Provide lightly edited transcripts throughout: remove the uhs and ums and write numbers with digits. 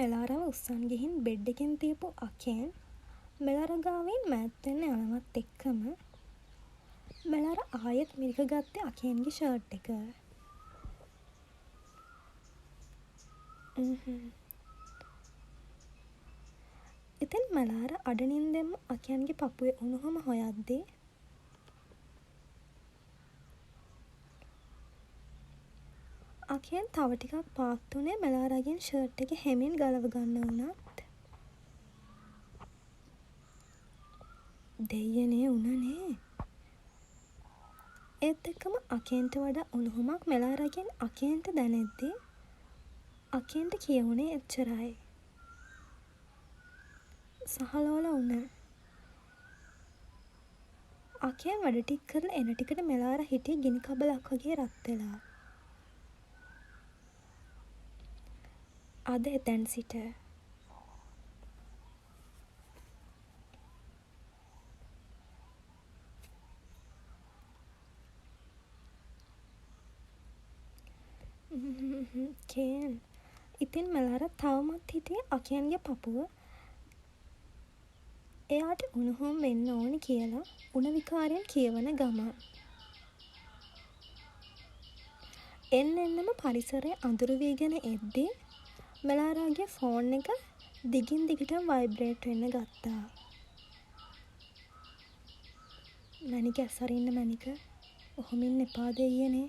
මෙලාරව උස්සන් ගිහින් බෙඩ් එකෙන් තියපු අකෙන් මෙලාර ගාවින් මෑත් වෙන්න යනවත් එක්කම මෙලාර ආයෙත් මිරික ගත්තේ අකෙන්ගේ ෂර්ට් එක. ඉතින් මෙලාර අඩනින්දෙන්ම අකයන්ගේ පපුවේ උණුහම හොයද්දී අකයන් තව ටිකක් පාත් උනේ මෙලාරගෙන් ෂර්ට් එක හෙමින් ගලව ගන්න වුණත් දෙයියනේ උනනේ. ඒත් එක්කම අකෙන්ට වඩා උණුහුමක් මෙලාරගෙන් අකෙන්ට දැනෙද්දී අකෙන්ට කියවුනේ එච්චරයි. සහලෝල උන. අකෙන් වැඩ ටික කරලා එන ටිකට මෙලාර හිටියේ ගිනි කබලක් වගේ රත් වෙලා. අද එතැන් සිට කේන් ඉතින් මෙලාර තවමත් හිටියේ අකයන්ගේ පපුව එයාට උණුහුම් වෙන්න ඕනි කියලා උණ විකාරයෙන් කියවන ගමන් එන්නම පරිසරය අඳුරු වීගෙන එද්දී මෙලාරාගේ ෆෝන් එක දිගින් දිගටම වයිබ්‍රේට් වෙන්න ගත්තා. මැනික ඇසරින්න මැනික ඔහොමින් එපා දෙයියනේ.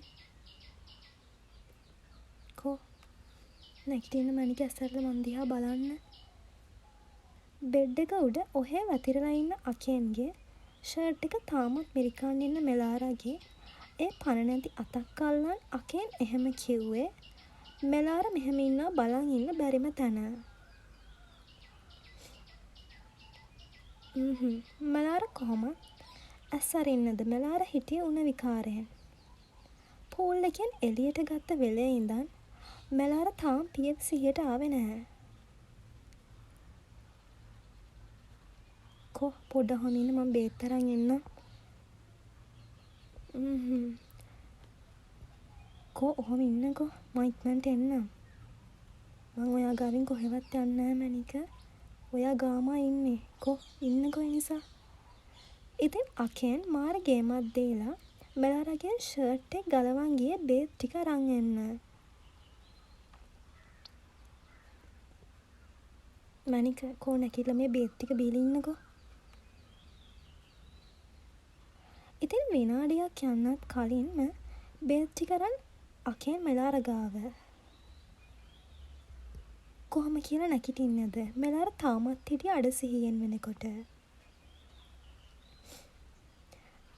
කෝ නැගිටින්න මැනික ඇසරලා මන් දිහා බලන්න. බෙඩ් එක උඩ ඔහේ වැතිරලා ඉන්න අකෙන්ගේ ෂර්ට් එක තාමත් මිරිකන් ඉන්න මෙලාරාගේ ඒ පණ නැති අතක් අල්ලන් අකෙන් එහෙම කිව්වේ මෙලාර මෙහෙම ඉන්නවා බලන් ඉන්න බැරිම තැන. මෙලාර කොහොමත් ඇස්සරින්නද මෙලාර හිටියේ උණ විකාරයෙන්. පූල් එකෙන් එළියට ගත්ත වෙලේ ඉඳන් මෙලාර තාම පියවි සිහියට ආවේ නැහැ. කො පොඩ හොමින්න මම බේත් අරන් එන්නම්. කෝ ඔහොම ඉන්නකෝ මම ඉක්මනට එන්නම්. මං ඔයා ගාවින් කොහෙවත් යන්නේ නැහැ මැනික. ඔයා ගාමා ඉන්නේ. කෝ ඉන්නකෝ ඒ නිසා. ඉතින් අකෙන් මාර ගේමක් දීලා මෙලාරගෙන් ෂර්ට් එක ගලවන් ගියේ බේත් ටික අරන් එන්න. මැනික කෝ නැකිලා මේ බේත් ටික බීලා ඉන්නකෝ. ඉතින් විනාඩියක් යන්නත් කලින්ම බේත් ටික අරන් අකෙන් මෙලාර ගාව. කොහොම කියලා නැගිටින්නද? මෙලාර තාමත් හිටියේ අඩ සිහියෙන් වෙනකොට.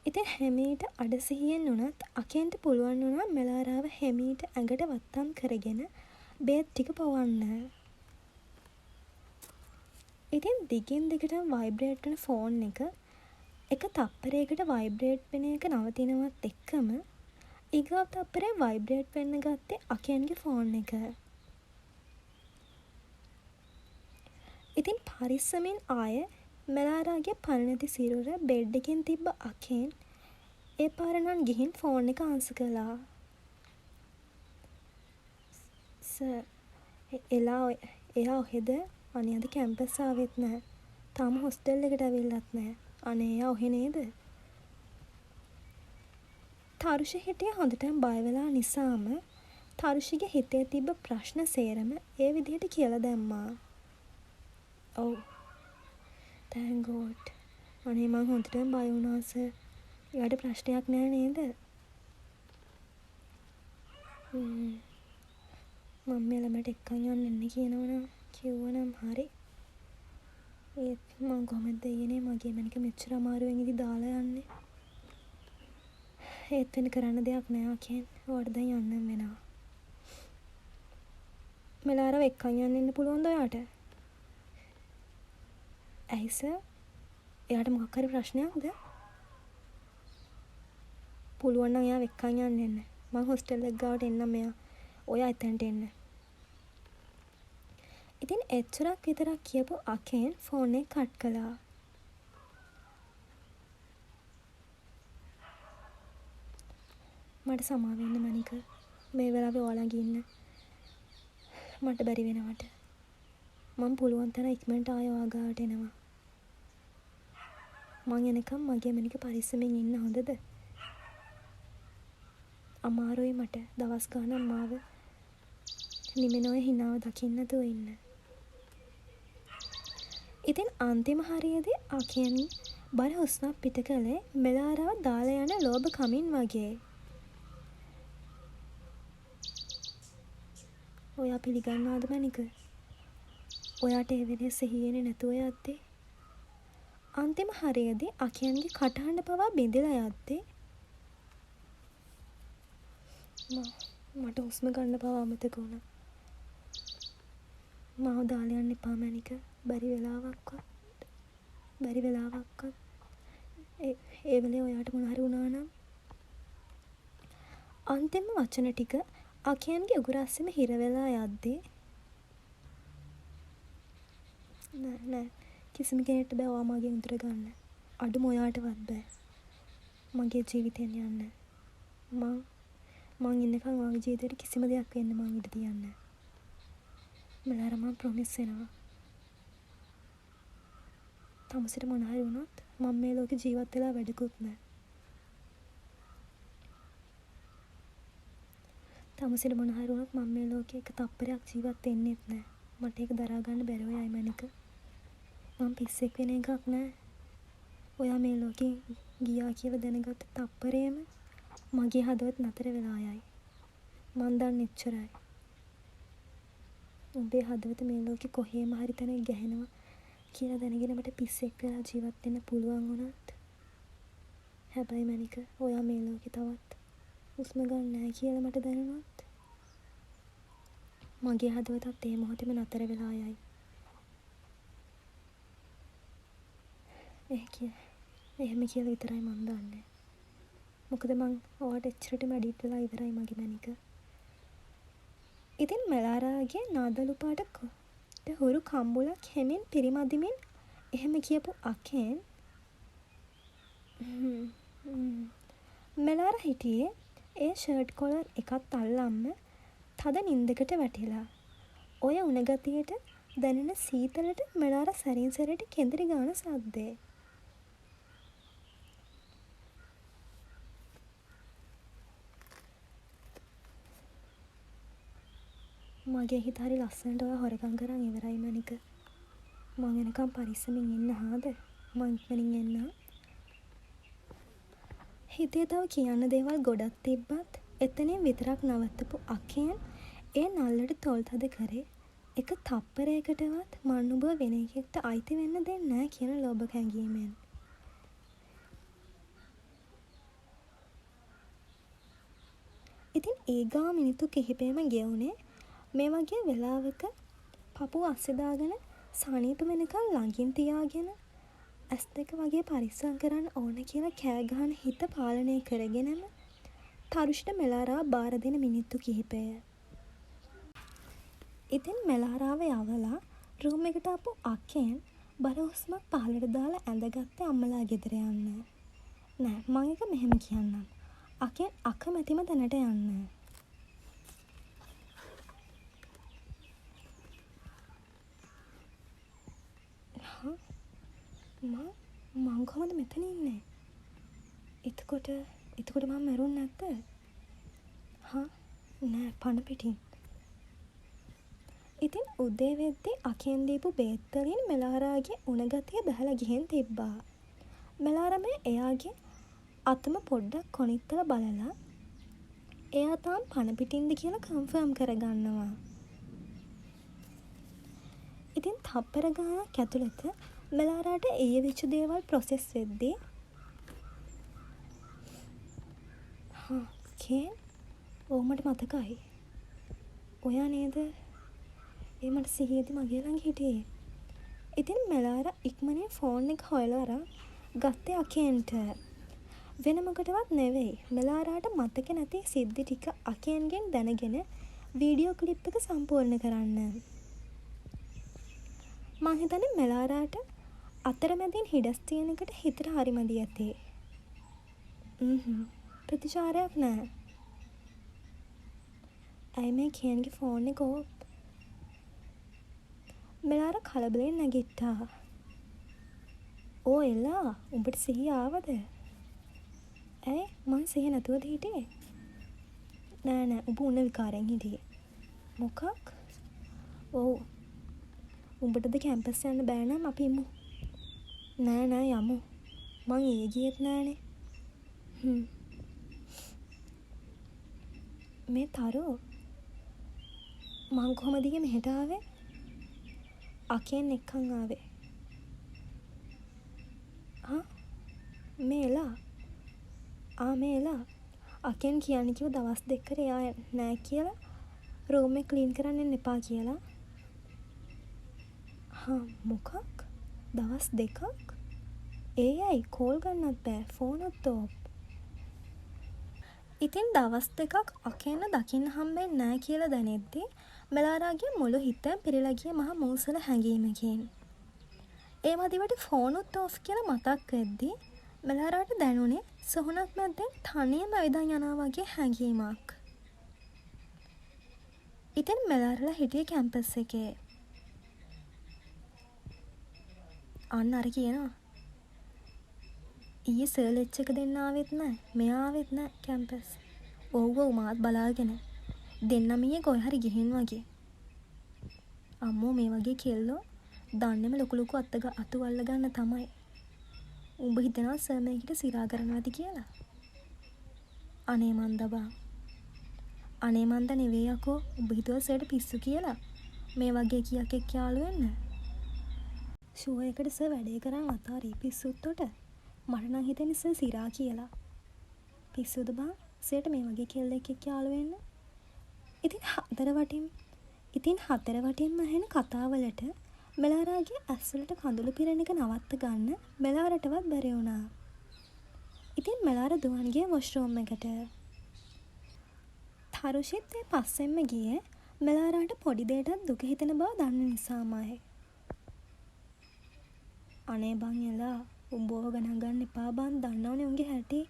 ඉතින් හැමීට අඩ සිහියෙන් උනත් අකෙන්ට පුළුවන් වුණා මෙලාරාව හැමීට ඇඟට වත්තම් කරගෙන බේත් ටික පවන්න. ඉතින් දිගින් දිගටම වයිබ්‍රේට් වෙන ෆෝන් එක තප්පරයකට වයිබ්‍රේට් වෙන එක නවතිනවත් එක්කම ඊගාව තප්පරේ වයිබ්‍රේට් වෙන්න ගත්තේ අකෙන්ගේ ෆෝන් එක. ඉතින් පරිස්සමින් ආයේ මෙලාරාගේ පණ නැති සිරුර බෙඩ් එකෙන් තිබ්බ අකෙන් ඒ පාරණන් ගිහින් ෆෝන් එක ආන්සර් කළා. සර් එයා ඔහෙද? අනේ අද කැම්පස් ආවෙත් නැහැ. තාම හොස්ටල් එකට ඇවිල්ලත් නැහැ. අනේ එයා ඔහෙ නේද? තරුෂි හිටියේ හොඳටම බය වෙලා නිසාම තරුෂිගේ හිතේ තිබ්බ ප්‍රශ්න සේරම ඒ විදිහට කියලා දැම්මා. ඔව්. thank god. අනේ මං හොඳටම බය වුණා සර්. එයාට ප්‍රශ්නයක් නෑ නේද? මම ළමයට එක්කන් යන්න කිව්වනම් හරි. ඒත් මං කොහොමද දෙයියනේ මගේ මැනික මෙච්චර අමාරුවෙන් ඉදි දාලා යන්නේ. ඒත් වෙන කරන්න දෙයක් නෑ අකෙන්. ඔයාට දැන් යන්න වෙනවා. මෙලාරව එක්කන් යන්න පුළුවන්ද ඔයාට? ඇයි සර්? එයාට මොකක් හරි ප්‍රශ්නයක්ද? පුළුවන් නම් එයාව එක්කන් යන්න. මං හොස්ටල් එක ගාවට එන්නම් මෙයා. ඔයා එතනට එන්න. ඉතින් එච්චරක් විතරක් කියපු අකෙන් ෆෝන් එක කට් කළා. මට සමාව වෙන්න මනික. මේ වෙලාවේ ඔයාලා ගින්න. මට බැරි වෙනවට. මම පුළුවන් තරම් ඉක්මනට ආය ඔයාගාවට එනවා. මං එනකම් මගේ මැනික පරිස්සමෙන් ඉන්න හොඳද? අමාරුයි මට දවස් ගාණක් මාව නිමෙන ඔය හිනාව දකින්න නැතුව ඉන්න. ඉතින් අන්තිම හරියේදී අකියන් බර හුස්මක් පිට කළේ මෙලාරාව දාලා යන ලෝභ කමින් වගේ. ඔයා පිළිගන්නවද මැනික? ඔයාට ඒ වෙලේ සිහියෙන්නේ නැතුව යද්දී අන්තිම හරියේදී අකියන්ගේ කටහඬ පවා බිඳිලා යද්දී මට හුස්ම ගන්න පවා අමතක වුණා. මාව දාලා යන්න එපා මැනික. බැරි වෙලාවක්වත් ඒ වෙලේ ඔයාට මොන හරි වුණා නම් අන්තිම වචන ටික අකියන්ගේ උගුරස්සෙම හිර වෙලා යද්දී නෑ කිසිම කෙනෙක්ට බෑ ඔයා මගෙන් උදුර ගන්න. අඩුම ඔයාටවත් බෑ මගේ ජීවිතෙන් යන්න. මං ඉන්නකම් ඔයාගේ ජීවිතේට කිසිම දෙයක් වෙන්න මං ඉඩ තියන්නේ නෑ. මෙලාර මං ප්‍රොමිස් වෙනවා. තමුසෙට මොන හරි වුණොත් මම මේ ලෝකේ ජීවත් වෙලා වැඩකුත් නෑ. තමුසෙට මොන හරි වුණොත් මම මේ ලෝකේ එක තප්පරයක් ජීවත් වෙන්නෙත් නෑ. මට ඒක දරා ගන්න බැරුව යයි මැනික. මම පිස්සෙක් වෙන එකක් නෑ. ඔයා මේ ලෝකේ ගියා කියලා දැනගත්ත තප්පරේම මගේ හදවත නතර වෙලා යයි. මං දන්නේ එච්චරයි. උඹේ හදවත මේ ලෝකේ කොහේම හරි තැනක ගැහෙනවා කියලා දැනගෙන මට පිස්සෙක් වෙලා ජීවත් වෙන්න පුළුවන් වුණත් හැබැයි මැනික ඔයා මේ ලෝකේ තවත් හුස්ම ගන්න නැහැ කියලා මට දැනුණොත් මගේ හදවතත් ඒ මොහොතේම නතර වෙලා යයි. එහෙම කියලා විතරයි මං දන්නේ. මොකද මං ඔයාට එච්චරටම ඇඩිට් වෙලා ඉවරයි මගේ මැනික. ඉතින් මෙලාරාගේ නාදලු පාට හුරු කම්බුලක් හෙමින් පිරිමදිමින් එහෙම කියපු අකෙන් මෙලාර හිටියේ ඒ ෂර්ට් කොලර් එකත් අල්ලම්ම තද නින්දකට වැටිලා. ඔය උණගතියට දැනෙන සීතලට මෙලාර සැරින් සැරේට කෙඳිරි ගාන සද්දේ. මගේ හිත හරි ලස්සනට ඔයා හොරකම් කරන් ඉවරයි මැනික. මං එනකම් පරිස්සමින් ඉන්න හාද? මං ඉක්මනින් එන්නම්. හිතේ තව කියන්න දේවල් ගොඩක් තිබ්බත් එතනින් විතරක් නවත්තපු අකෙන් ඒ නල්ලට තොල් තද කරේ එක තප්පරයකටවත් මන් ඔබ වෙන එකෙක්ට අයිති වෙන්න දෙන්නේ නැහැ කියන ලෝභ හැඟීමෙන්. ඉතින් ඊගා මිනිත්තු කිහිපෙම ගෙවුනේ මේ වගේ වෙලාවක පපුව අස්සේ දාගෙන සනීප වෙනකන් ළඟින් තියාගෙන ඇස් දෙක වගේ පරිස්සම් කරන්න ඕන කියලා කෑ ගහන හිත පාලනය කරගෙනම තරුෂ්ට මෙලාරාව බාර දෙන මිනිත්තු කිහිපය. ඉතින් මෙලාරාව යවලා රූම් එකට ආපු අකෙන් බර හුස්මක් පහළට දාලා ඇඳගත්තේ අම්මලා ගෙදර යන්න. නෑ මං එක මෙහෙම කියන්නම්. අකෙන් අකමැතිම තැනට යන්න. මං කොහොමද මෙතන ඉන්නේ? එතකොට මම මැරුන් නැද්ද? නෑ පණ පිටින්. ඉතින් උදේ වෙද්දී අකෙන් දීපු බේත් වලින් මෙලාරාගේ උණගතිය බහලා ගිහින් තිබ්බා. මෙලාරම එයාගේ අතම පොඩ්ඩක් කොනිත්තල බලලා එයා තාම පණ පිටින්ද කියලා කන්ෆර්ම් කරගන්නවා. ඉතින් තප්පර ගානක් ඇතුළත මෙලාරාට ඒ වෙච්ච දේවල් ප්‍රොසෙස් වෙද්දී කේන් මට මතකයි. ඔයා නේද ඒ මට සිහියේදී මගේ ළඟ හිටියේ. ඉතින් මෙලාරා ඉක්මනින් ෆෝන් එක හොයලා අරන් ගත්තේ අකේන්ට. වෙන මොකටවත් නෙවෙයි මෙලාරාට මතක නැති සිද්ධි ටික අකේන්ගෙන් දැනගෙන වීඩියෝ ක්ලිප් එක සම්පූර්ණ කරන්න. මං හිතන්නේ මෙලාරාට අතරමැදින් හිඩස් තියෙනකට හිතට හරි මදි ඇති. ප්‍රතිචාරයක් නෑ. ඇයි මේ කේන්ගේ ෆෝන් එක ඕප්? මෙලාර කලබලෙන් නැගිට්ටා. "ඕ එලා, උඹට සිහිය ආවද?" "ඇයි? මං සිහිය නැතුවද හිටියේ?" "නෑ උඹ උණ විකාරෙන් හිටියේ." "මොකක්?" "ඔව්. උඹටද කැම්පස් යන්න බෑ නම් අපි ඉමු." නෑ යමු. මං ඊයේ ගියෙත් නෑනේ." "මේ තරු මං කොහොමද ඊයේ මෙහෙට ආවේ?" "අකෙන් එක්කන් ආවේ." "මේ එලා අකෙන් කියන්න කිව්ව දවස් දෙකකට එයා නෑ කියලා, රූම් එක ක්ලීන් කරන්න එන්න එපා කියලා." "මොකක්? දවස් දෙකක්? ඒ ඇයි? කෝල් ගන්නත් බෑ, ෆෝනත් ඕෆ්." ඉතින් දවස් දෙකක් අකෙන්ව දකින්න හම්බෙන්නේ නෑ කියලා දැනෙද්දි මෙලාරාගේ මුළු හිතම පිරීලා ගියේ මහා මූසල හැඟීමකින්. ඒ මදිවට ෆෝනුත් ඕෆ් කියලා මතක් වෙද්දි මෙලාරාට දැනුනේ සොහොනක් මැද්දෙන් තනියම ඇවිදන් යනවා වගේ හැඟීමක්. ඉතින් මෙලාරලා හිටියේ කැම්පස් එකේ. අන්න අර කියනවා, "ඊයේ සර් ලෙච් එක දෙන්න ආවෙත් නෑ, මෙයා ආවෙත් නෑ කැම්පස්." "ඔව් මාත් බලාගෙන. දෙන්නම ඊයේ කොහේ හරි ගිහින් වගේ." "අම්මෝ මේ වගේ කෙල්ලෝ දන්නෙම ලොකු අතු අල්ලගන්න තමයි. උඹ හිතනවා සර් මේකට සිරා කරනවද කියලා?" "අනේ මන්ද බං." "අනේ මන්ද නෙවෙයි යකෝ. උඹ හිතුවා සර්ට පිස්සු කියලා මේ වගේ කියක් එක්ක යාළු වෙන්න?" "ෂුවර් එකට සර් වැඩේ කරන් අතාරී පිස්සුත්තොට. මට නම් හිතෙන්නේ සර් සිරා කියලා." "පිස්සුද බං සර්ට මේ වගේ කෙල්ලෙක් එක්ක යාළු වෙන්න?" ඉතින් හතර වටින්ම ඇහෙන කතාවලට මෙලාරාගේ ඇස්වලට කඳුළු පිරෙන එක නවත්ත ගන්න මෙලාරටවත් බැරි වුණා. ඉතින් මෙලාර දුවන් ගියේ වොෂ්රූම් එකට. තරුෂිත් ඒ පස්සෙන්ම ගියේ මෙලාරාට පොඩි දෙයටත් දුක හිතෙන බව දන්න නිසාමයි. "අනේ බං එලා, උඹ ඕව ගණන් ගන්න එපා බං, දන්නවනේ උන්ගේ හැටි."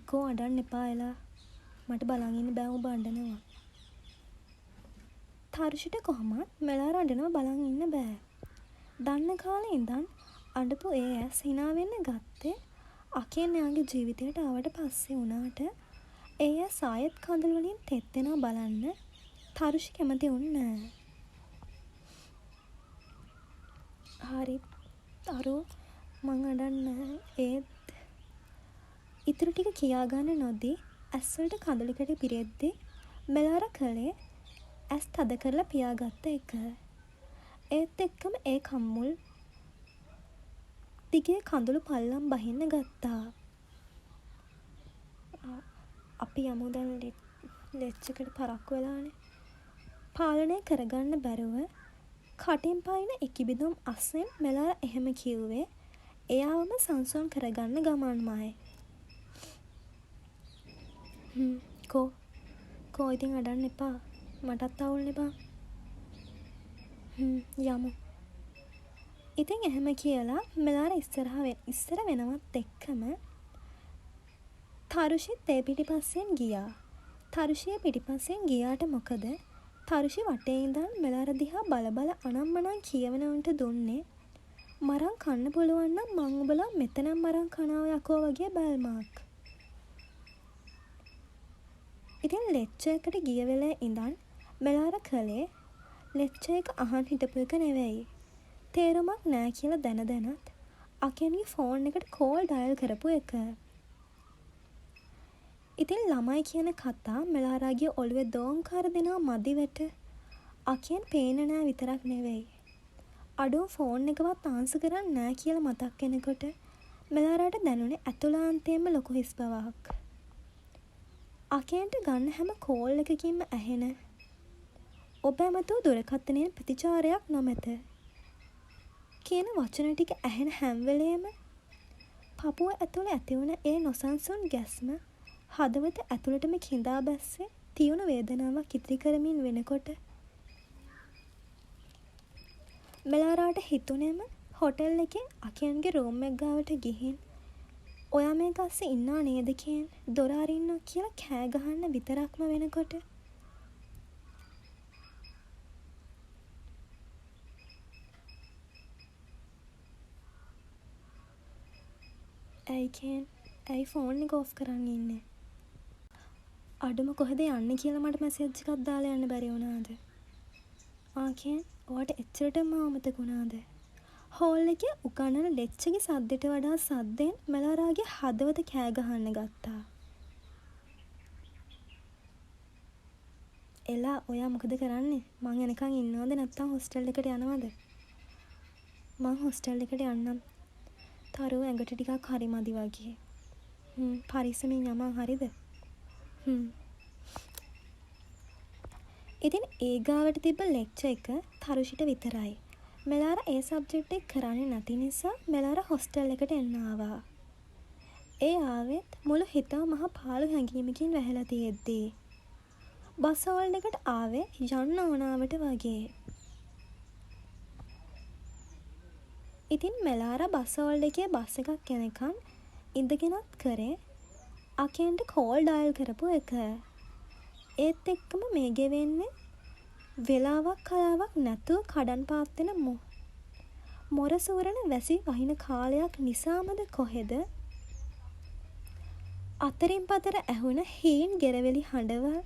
"කෝ අඬන්න එපා එලා, මට බලන් ඉන්න බෑ උඹ අඬනවා." තරුෂිට කොහොමත් මෙලාර අඬනවා බලන් ඉන්න බෑ. දන්න කාලේ ඉඳන් අඬපු ඒ ඇස් හිනා වෙන්න ගත්තේ අකෙන් එයාගේ ජීවිතයට ආවට පස්සේ වුණාට ඒ ඇස් ආයෙත් කඳුළු වලින් තෙත් වෙනවා බලන්න තරුෂි කැමති වුණේ නෑ. "හරි තරු, මං අඬන්නේ ඒත්..." ඉතුරු ටික කියාගන්න නොදී ඇස්වලට කඳුළු කැටි පිරෙද්දි මෙලාර කළේ ඇස් තද කරලා පියාගත්ත එක. ඒත් එක්කම ඒ කම්මුල් දිගේ කඳුළු පල්ලම් බහින්න ගත්තා. "අපි යමු දැන් ලෙච් එකට පරක්කු වෙලානේ." පාලනය කරගන්න බැරුව කටින් පායින ඉකිබිඳුම් අස්සෙන් මෙලාර එහෙම කිව්වේ එයාවම සංසුන් කරගන්න ගමන්මයි. කෝ ඉතින් අඬන්න එපා, මටත් අවුල්නේ බං." "යමු." ඉතින් එහෙම කියලා මෙලාර ඉස්සර වෙනවත් එක්කම තරුෂිත් ඒ පිටිපස්සෙන් ගියා. තරුෂිය පිටිපස්සෙන් ගියාට මොකද තරුෂි වටේ ඉඳන් මෙලාර දිහා බල බල අනම්මනම් කියවන උන්ට දුන්නේ "මරන් කන්න පුළුවන් නම් මං උඹලා මෙතනම මරන් කනවා යකෝ" වගේ බැල්මක්. ඉතින් ලෙච් එකට ගිය වෙලේ ඉඳන් මෙලාර කළේ ලෙච් එක අහන් හිටපු එක නෙවෙයි. තේරුමක් නෑ කියලා දැනත් අකෙන්ගේ ෆෝන් එකට කෝල් ඩයල් කරපු එක. ඉතින් ළමයි කියන කතා මෙලාරාගේ ඔළුවේ දෝංකාර දෙනවා මදිවට අකෙන් පේන්නේ නෑ විතරක් නෙවෙයි, අඩුම ෆෝන් එකවත් ආන්සර් කරන්නේ නෑ කියලා මතක් වෙනකොට මෙලාරාට දැනුනේ ඇතුළාන්තයෙන්ම ලොකු හිස් බවක්. අකෙන්ට ගන්න හැම කෝල් එකකින්ම ඇහෙන "ඔබ ඇමතූ දුරකථනයෙන් ප්‍රතිචාරයක් නොමැත" කියන වචන ටික ඇහෙන හැම වෙලේම පපුව ඇතුලේ ඇතිවුණ ඒ නොසන්සුන් ගැස්ම හදවත ඇතුළටම කිඳා බැස්සේ තියුණු වේදනාවක් ඉතිරි කරමින් වෙනකොට මෙලාරාට හිතුනේම හොටෙල් එකේ අකියන්ගේ රූම් එක ගාවට ගිහින් "ඔයා මේක අස්සේ ඉන්නවා නේද" කියන දොර අරින්න කියලා කෑ ගහන්න විතරක්ම වෙනකොට ඇයි කේන්? ඇයි ෆෝන් එක ඔෆ් කරන් ඉන්නේ? අඩුම කොහෙද යන්නේ කියලා මට මැසේජ් එකක් දාලා යන්න බැරි වුණාද? කේන් ඔයාට එච්චරටම අමතක වුණාද? හෝල් එකේ උගන්නන ලෙක්චර්ගේ සද්දෙට වඩා සද්දෙන් මෙලාරාගේ හදවත කෑ ගහන්න ගත්තා. එලා ඔයා මොකද කරන්නේ? මං එනකන් ඉන්නවද නැත්නම් හොස්ටල් එකට යනවද? මං හොස්ටල් එකට යන්නම්. තරුව ඇඟට ටිකක් හරි මදි වගේ. පරිස්සමින් යමන් හරිද? ඉතින් ඒ ගාවට තිබ්බ ලෙක්චර් එක තරුෂිට විතරයි. මෙලාරා ඒ සබ්ජෙක්ට් එක කරන්නේ නැති නිසා මෙලාරා හොස්ටල් එකට එන්න ආවා. ඒ ආවෙත් මුළු හිතම මහා පාළු හැඟීමකින් වැහැලා තියෙද්දී. බස් හෝල්ඩ් එකට ආවේ යන්න ඕනාවට වගේ. ඉතින් මෙලාරා බස් හෝල්ඩ් එකේ බස් එකක් එනකන් ඉඳගෙනත් කරේ අකෙන්ට කෝල් ඩයල් කරපු එක. ඒත් එක්කම මේ ගෙවෙන්නේ වෙලාවක් කලාවක් නැතුව කඩන් පාත් වෙන මොරසූරන වැසි වහින කාලයක් නිසාමද කොහෙද අතරින් පතර ඇහුණ හීන් ගෙරවෙලි හඬවල්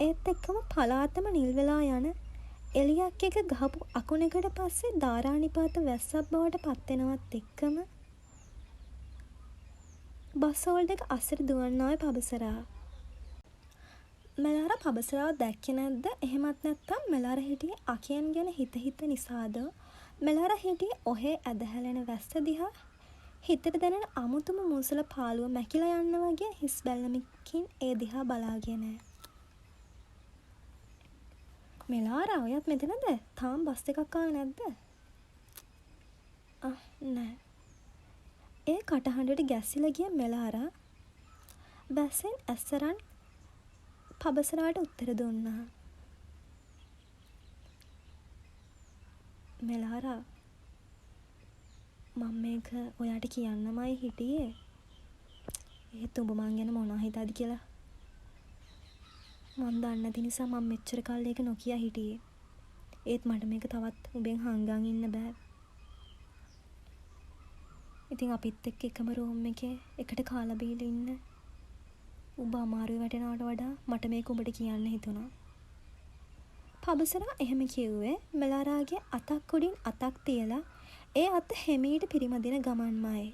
ඒත් එක්කම පලාතම නිල් වෙලා යන එලියක් එක ගහපු අකුණකට පස්සේ ධාරානිපාත වැස්සක් බවට පත්වෙනවත් එක්කම බස් හෝල්ඩ් එක අස්සට දුවන්න ආවේ පබසරා. මෙලාරා පබසරාව දැක්කේ නැද්ද? එහෙමත් නැත්නම් මෙලාරා හිටියේ අකයන් ගැන හිත නිසාද? මෙලාරා හිටියේ ඔහේ ඇදහැලෙන වැස්ස දිහා හිතට දැනෙන අමුතුම මුසල පාළුව මැකිලා යන්න වගේ හිස් බැල්ලමකින් ඒ දිහා බලාගෙන. මෙලාරා ඔයත් මෙතනද? තාම බස් එකක් ආවේ නැද්ද? නෑ. ඒ කටහඬට ගැස්සිලා ගිය මෙලාරා බැස්සෙන් ඇස්සරන් පබසරාට උත්තර දුන්නා. මෙලාරා මම මේක ඔයාට කියන්නමයි හිටියේ. ඒත් උඹ මං ගැන මොනවා හිතද කියලා මං දන්නේ නැති නිසා මම මෙච්චර කල් ඒක නොකිය හිටියේ. ඒත් මට මේක තවත් උඹෙන් හංගන් ඉන්න බෑ. ඉතින් අපිත් එක්ක එකම රූම් එකේ එකට කාලා බීලා ඉන්න උඹ අමාරුවේ වැටෙනවට වඩා මට මේක උඹට කියන්න හිතුණා. පබසරා එහෙම කිව්වේ මෙලාරාගේ අතක් උඩින් අතක් තියලා ඒ අත හැමීට පිරිමදින ගමන්මයි.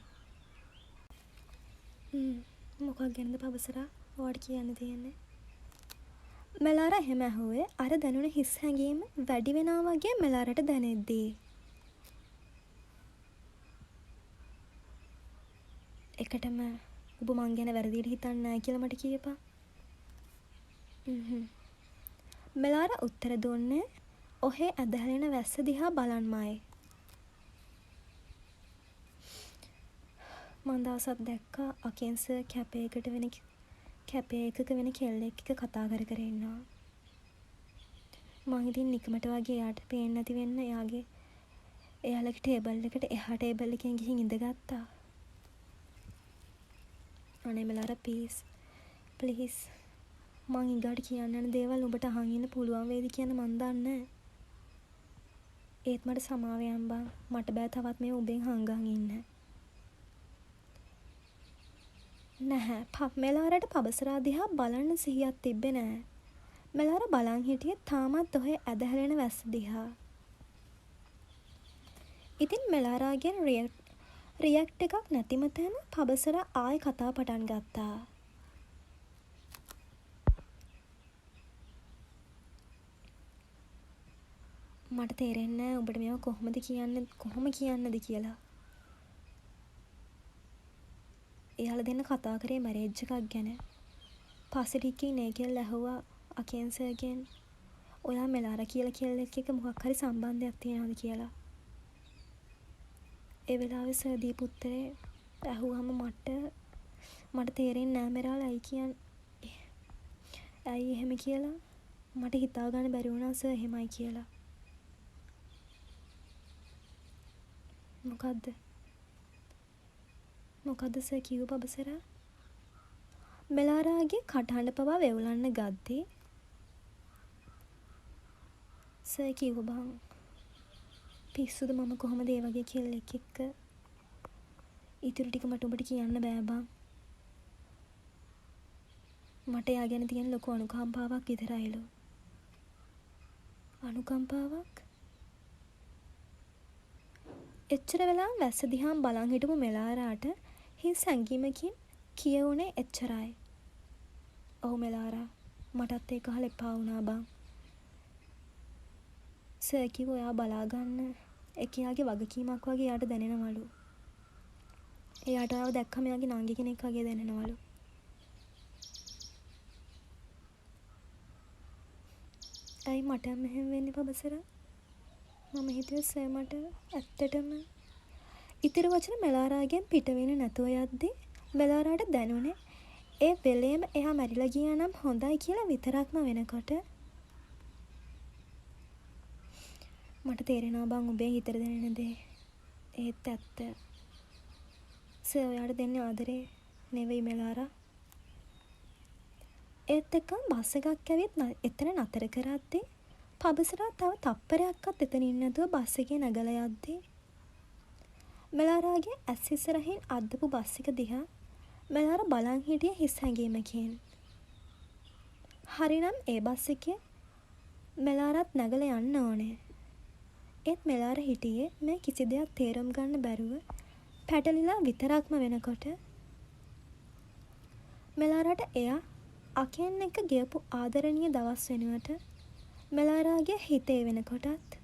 මොකක් ගැනද පබසරා ඔයාට කියන්න තියෙන්නේ? මෙලාරා එහෙම ඇහුවේ අර දැනුණ හිස් හැඟීම වැඩි වෙනවා වගේ මෙලාරට දැනෙද්දී. එකටම ඔබ මං ගැන වැරදියට හිතන්නේ නැහැ කියලා මට කියපන්. මෙලාරා උත්තර දුන්නේ ඔහේ ඇදහැලෙන වැස්ස දිහා බලන්මයි. මං දවසක් දැක්කා අකෙන් සර් කැපේ එකක වෙන කෙල්ලෙක් එක්ක කතා කර ඉන්නවා. මං ඉතින් නිකමට වගේ එයාට පේන්නේ නැති වෙන්න එයාලගේ ටේබල් එකට එහා ටේබල් එකෙන් ගිහින් ඉඳගත්තා. අනේ මෙලාරා ප්ලීස් මං ඊගාට කියන්න යන දේවල් උඹට අහන් ඉන්න පුළුවන් වේද කියන මං දන්නේ. ඒත් මට සමාව යන්න බං. මට බෑ තවත් මේ උඹෙන් හංගන් ඉන්න. නැහැ. මෙලාරට පබසරා දිහා බලන්න සිහියක් තිබ්බේ නැහැ. මෙලාරා බලන් හිටියේ තාමත් ඔහේ ඇදහැලෙන වැස්ස දිහා. ඉතින් මෙලාරාගෙන් රියැක්ට් එකක් නැතිම තැන පබසරා ආයෙ කතා පටන් ගත්තා. මට තේරෙන්නේ නැහැ උඹට මේවා කොහොම කියන්නද කියලා. එයාලා දෙන්න කතා කරේ මැරේජ් එකක් ගැන. පස්සේ ටිකකින් ඒ කෙල්ල ඇහුවා අකෙන් සර්ගෙන් ඔයා මෙලාරා කියලා කෙල්ලෙක් එක්ක මොකක් හරි සම්බන්ධයක් තියනවද කියලා. ඒ වෙලාවේ සර් දීපු උත්තරේ ඇහුවම මට තේරෙන්නේ නැහැ මෙරාලා ඇයි එහෙම කියලා. මට හිතා ගන්න බැරි වුණා සර් එහෙමයි කියලා. මොකද්ද සර් කිව්ව පබසරා? මෙලාරාගේ කටහඬ පවා වෙවුලන්න ගද්දී සර් කිව්ව බං පිස්සුද මම කොහොමද ඒ වගේ කෙල්ලෙක් එක්ක ඉතුරු ටික මට ඔබට කියන්න බෑ බං. මට එයා ගැන තියෙන ලොකු අනුකම්පාවක් විතරයිලු. අනුකම්පාවක්? එච්චර වෙලා වැස්ස දිහාම බලන් හිටපු මෙලාරාට හිස් හැඟීමකින් කියවුනේ එච්චරයි. ඔව් මෙලාරා, මටත් ඒක අහලා එපා වුණා බං. සර් කිව්වා ඔයා බලාගන්න ඒක එයාගේ වගකීමක් වගේ එයාට දැනෙනවලු. එයාට ආව දැක්කම එයාගේ නංගි කෙනෙක් වගේ දැනෙනවලු. ඇයි මට මෙහෙම වෙන්නේ පබසරා? මම හිතුවේ සර් මට ඇත්තටම ඉතිරි වචන මෙලාරාගෙන් පිට වෙන්නේ නැතුව යද්දි මෙලාරාට දැනුනේ ඒ වෙලේම එයා මැරිලා ගියා නම් හොඳයි කියලා විතරක්ම වෙනකොට මට තේරෙනවා බං ඔබේ හිතට දැනෙන දේ. ඒත් ඇත්ත. සර් ඔයාට දෙන්නේ ආදරේ නෙවෙයි මෙලාරා. ඒත් එක්කම බස් එකක් ඇවිත් එතන නතර කරද්දී පබසරා තව තප්පරයක්වත් එතන ඉන්නේ නැතුව බස් එකේ නැගලා යද්දී මෙලාරාගේ ඇස් ඉස්සරහින් අද්දපු බස් එක දිහා මෙලාරා බලන් හිටියේ හිස් හැඟීමකින්. හරිනම් ඒ බස් එකේ මෙලාරාත් නැගලා යන්න ඕනේ. ඒත් මෙලාරා හිටියේ මේ කිසි දෙයක් තේරුම් ගන්න බැරුව පැටලිලා විතරක්ම වෙනකොට මෙලාරාට එයා අකෙන් එක ගියපු ආදරණීය දවස් වෙනුවට මෙලාරාගේ හිතේ වෙනකොටත්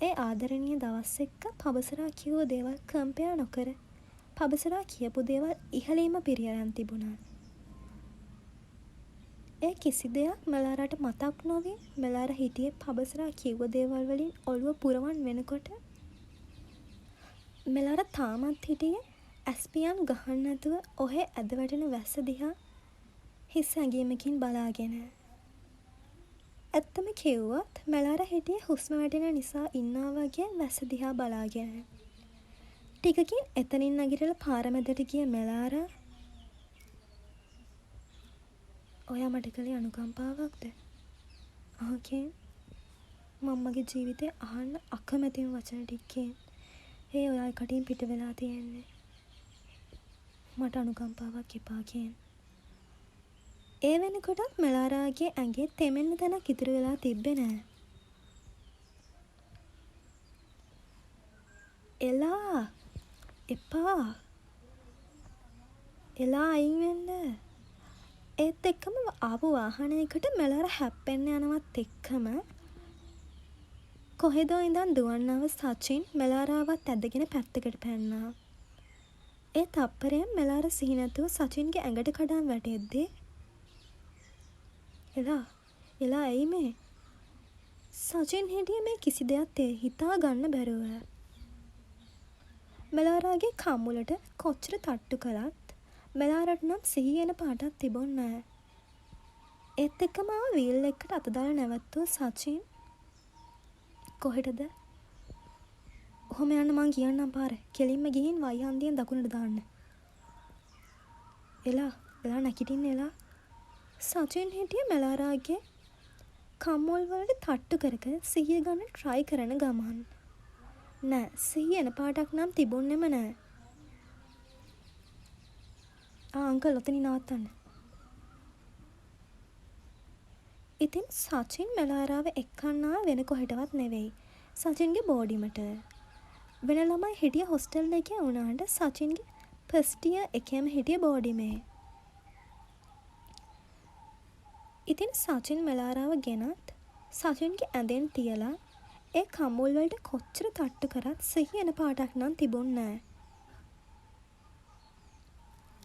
ඒ ආදරණීය දවස් එක්ක පබසරා කිව්ව දේවල් කම්පෙයා නොකර පබසරා කියපු දේවල් ඉහළින්ම පිරියරන් තිබුණා. ඒ කිසි දෙයක් මෙලාරාට මතක් නොවී මෙලාරා හිටියේ පබසරා කිව්ව දේවල් වලින් ඔළුව පුරවන් වෙනකොට මෙලාරා තාමත් හිටියේ ඇස්පියන් ගහන්න නැතුව ඔහේ ඇද වැටෙන වැස්ස දිහා හිස් හැඟීමකින් බලාගෙන. ඇත්තම කිව්වොත් මෙලාරා හිටියේ හුස්ම වැටෙන නිසා ඉන්නා වගේ වැස්ස දිහා බලාගෙන. ටිකකින් එතනින් නැගිටලා පාර මැදට ගිය මෙලාරා ඔයා මට කළේ අනුකම්පාවක්ද? ආකේ මම්මගේ ජීවිතේ අහන්න අකමැතිම වචන ටිකකින් ඒ ඔයා කටින් පිට වෙලා තියෙන්නේ. මට අනුකම්පාවක් එපා කියන. ඒ වෙනකොටත් මෙලාරාගේ ඇඟේ තෙමෙන්න තැනක් ඉතුරු වෙලා තිබ්බේ නෑ. එලා එපා. එලා අයින් වෙන්න. ඒත් එක්කම ආපු වාහනයකට මෙලාරා හැප්පෙන්න යනවත් එක්කම කොහෙදෝ ඉඳන් දුවන්නව සචින් මෙලාරාවත් ඇදගෙන පැත්තකට පැන්නා. ඒ තප්පරයෙන් මෙලාරා සිහි නැතුව සචින්ගේ ඇඟට කඩන් වැටෙද්දී එලා ඇයි මේ? සචින් හිටියේ මේ කිසි දෙයක් හිතා ගන්න බැරුව. මෙලාරාගේ කම්මුලට කොච්චර තට්ටු කළත් මෙලාරට නම් සිහි එන පාටක් තිබුණේ නැහැ. ඒත් එක්කම ආව වීල් එකට අත දාලා නැවතුව සචින් කොහෙටද? ඔහොම යන්න මං කියන්නම් පාර. කෙලින්ම ගිහින් වයිහන්දියෙන් දකුණට දාන්න. එලා නැගිටින්න එලා. සචින් හිටියේ මෙලාරාගේ කම්මුල් වලට තට්ටු කර කර සිහිය ගන්න try කරන ගමන්. නෑ සිහිය එන පාටක් නම් තිබුණෙම නෑ. අංකල් ඔතනින් නවත්තන්න. ඉතින් සචින් මෙලාරාව එක්කන්නා වෙන කොහෙටවත් නෙවෙයි. සචින්ගේ බෝඩිමට. වෙන ළමයි හිටිය හොස්ටල් එකේ වුණාට සචින්ගේ ෆස්ට් ඉයර් එකේම හිටිය බෝඩිමේ. ඉතින් සචින් මෙලාරාව ගෙනත් සචින්ගේ ඇඳෙන් තියලා ඒ කම්මුල් වලට කොච්චර තට්ටු කරත් සිහි එන පාටක් නම් තිබුණේ නෑ.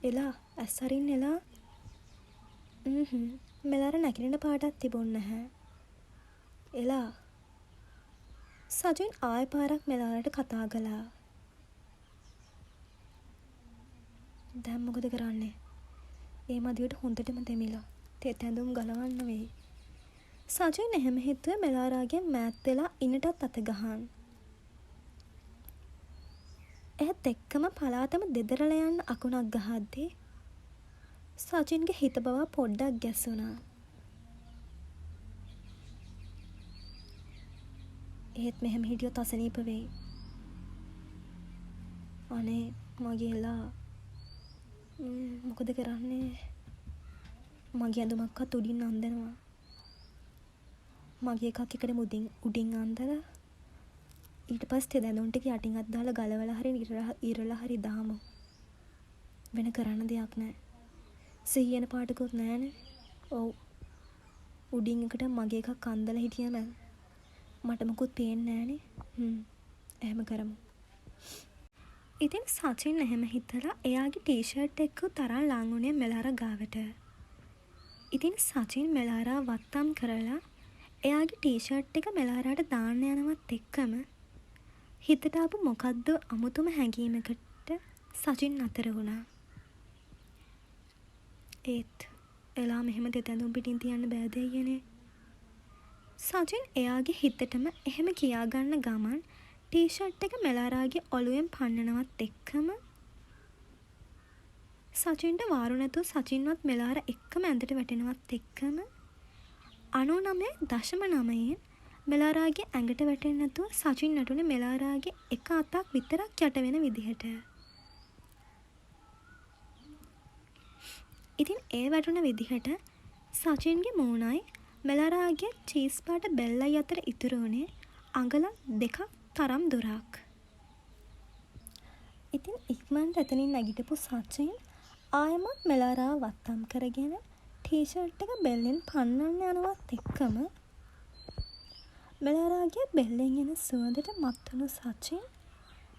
එලා ඇස් අරින්න එලා. මෙලාරා නැගිටින පාටක් තිබුණේ නැහැ. එලා සචින් ආයෙ පාරක් මෙලාරට කතා කළා. දැන් මොකද කරන්නේ? ඒ මදියට හොඳටම දෙමිලා තෙත් ඇඳුම් ගලවන්න වෙයි. සචින් එහෙම හිතුවේ මෙලාරාගෙන් මෑත් වෙලා ඉන්නටත් අත ගහන්. ඒත් එක්කම පලාතම දෙදරලා යන්න අකුණක් ගහද්දී සචින්ගේ හිත බව පොඩ්ඩක් ගැස්සුණා. ඒත් මෙහෙම හිටියොත් අසනීප වෙයි. අනේ මගේ එලා මොකද කරන්නේ? මගේ ඇඳුමක්වත් උඩින් අන්දනවා. මගේ එකක් එකට උඩින් අන්දලා ඊට පස්සේ දැනුම් ටික යටින් අත් දාලා ගලවලා හරි ඉරලා හරි දාමු. වෙන කරන්න දෙයක් නැහැ. සිහියන පාටකුත් නැහනේ. ඔව්. උඩින් එකට මගේ එකක් අන්දලා හිටියම මට මොකුත් පේන්නේ නැහනේ. එහෙම කරමු. ඉතින් සචින් එහෙම හිතලා එයාගේ ටී-ෂර්ට් එක තරම් ලං වුණේ මෙලාරා ගාවට. ඉතින් සචින් මෙලාරා වත්තම් කරලා එයාගේ ටී-ෂර්ට් එක මෙලාරාට දාන්න යනවත් එක්කම හිතට ආපු මොකද්ද අමුතුම හැඟීමකට සචින් අතර වුණා. ඒත් එලා මෙහෙම දෙතැඳුම් පිටින් තියන්න බෑ දෙයියනේ. සචින් එයාගේ හිතටම එහෙම කියාගන්න ගමන් ටී-ෂර්ට් එක මෙලාරාගේ ඔළුවෙන් පන්නනවත් එක්කම සචින්ට වාරු නැතුව සචින්වත් මෙලාරා එක්කම ඇඳට වැටෙනවත් එක්කම 99.9න් මෙලාරාගේ ඇඟට වැටෙන්නේ නැතුව සචින් නටුනේ මෙලාරාගේ එක අතක් විතරක් යට වෙන විදිහට. ඉතින් ඒ වැටුණ විදිහට සචින්ගේ මූණයි මෙලාරාගේ චීස් පාට බෙල්ලයි අතර ඉතුරු වුණේ අඟල දෙකක් තරම් දුරක්. ඉතින් ඉක්මනට එතනින් නැගිටපු සචින් ආයමත් මෙලාරාව වත්තම් කරගෙන ටී-ෂර්ට් එක බෙල්ලෙන් පන්නන්න යනවත් එක්කම මෙලාරාගේ බෙල්ලෙන් එන සුවඳට මත් වුණු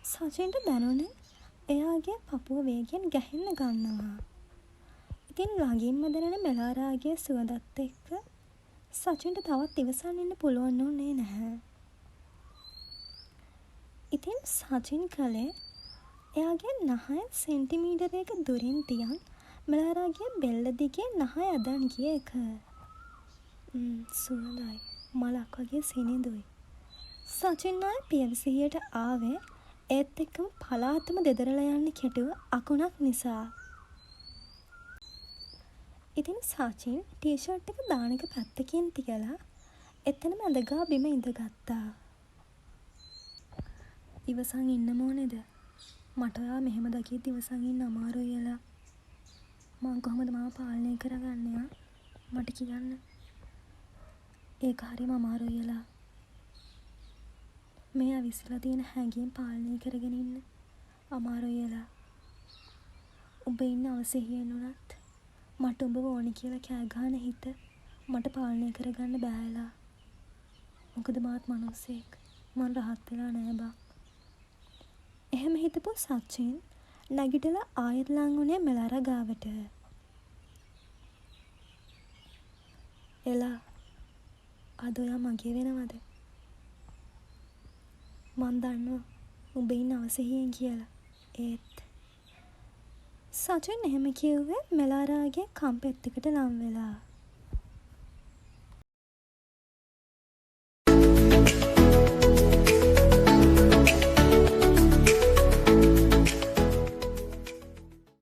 සචින්ට දැනුනේ එයාගේ පපුව වේගෙන් ගැහෙන්න ගන්නවා. ඉතින් ළඟින්ම දැනෙන මෙලාරාගේ සුවඳත් එක්ක සචින්ට තවත් ඉවසන්න ඉන්න පුළුවන් වුණේ නැහැ. ඉතින් සචින් කලේ එයාගේ නහය සෙන්ටිමීටරයක දුරින් තියන් මෙලාරාගේ බෙල්ල දිගේ නහය අදන් ගිය එක. සුවඳයි මලක් වගේ සිනිඳුයි. සචින් ආයේ පියවිසිහියට ආවේ ඒත් එක්කම පලාතම දෙදරලා යන්න කෙටුව අකුණක් නිසා. ඉතින් සචින් ටී-ෂර්ට් එක දාන එක පැත්තකින් තියලා එතනම ඇඳගා බිම ඉඳගත්තා. ඉවසන් ඉන්න ඕනේද? මට ඔයා මෙහෙම දකිද්දි ඉවසන් ඉන්න අමාරුයි එලා. මං කොහොමද මාව පාලනය කරගන්නේ? මට කියන්න. ඒක හරිම අමාරුයි එලා. මේ අවිස්සලා තියෙන හැඟීම් පාලනය කරගෙන ඉන්න අමාරුයි එලා. උඹ ඉන්න අවසිහියෙන් උනත් මට උඹව ඕනි කියලා කෑ ගහන හිත මට පාලනය කරගන්න බෑ එලා. මොකද මාත් මනුස්සයෙක්. මං රහත් වෙලා නෑ බං. එහෙම හිතපු සචින් නැගිටලා ආයෙත් ලං වුණේ මෙලාරා ගාවට. එලා අද ඔයා මගේ වෙනවද? මං දන්නවා උඹ ඉන්න අවසිහියෙන් කියලා. ඒත් සචින් එහෙම කිව්වේ මෙලාරාගේ කම් පෙත්තකට ලං වෙලා.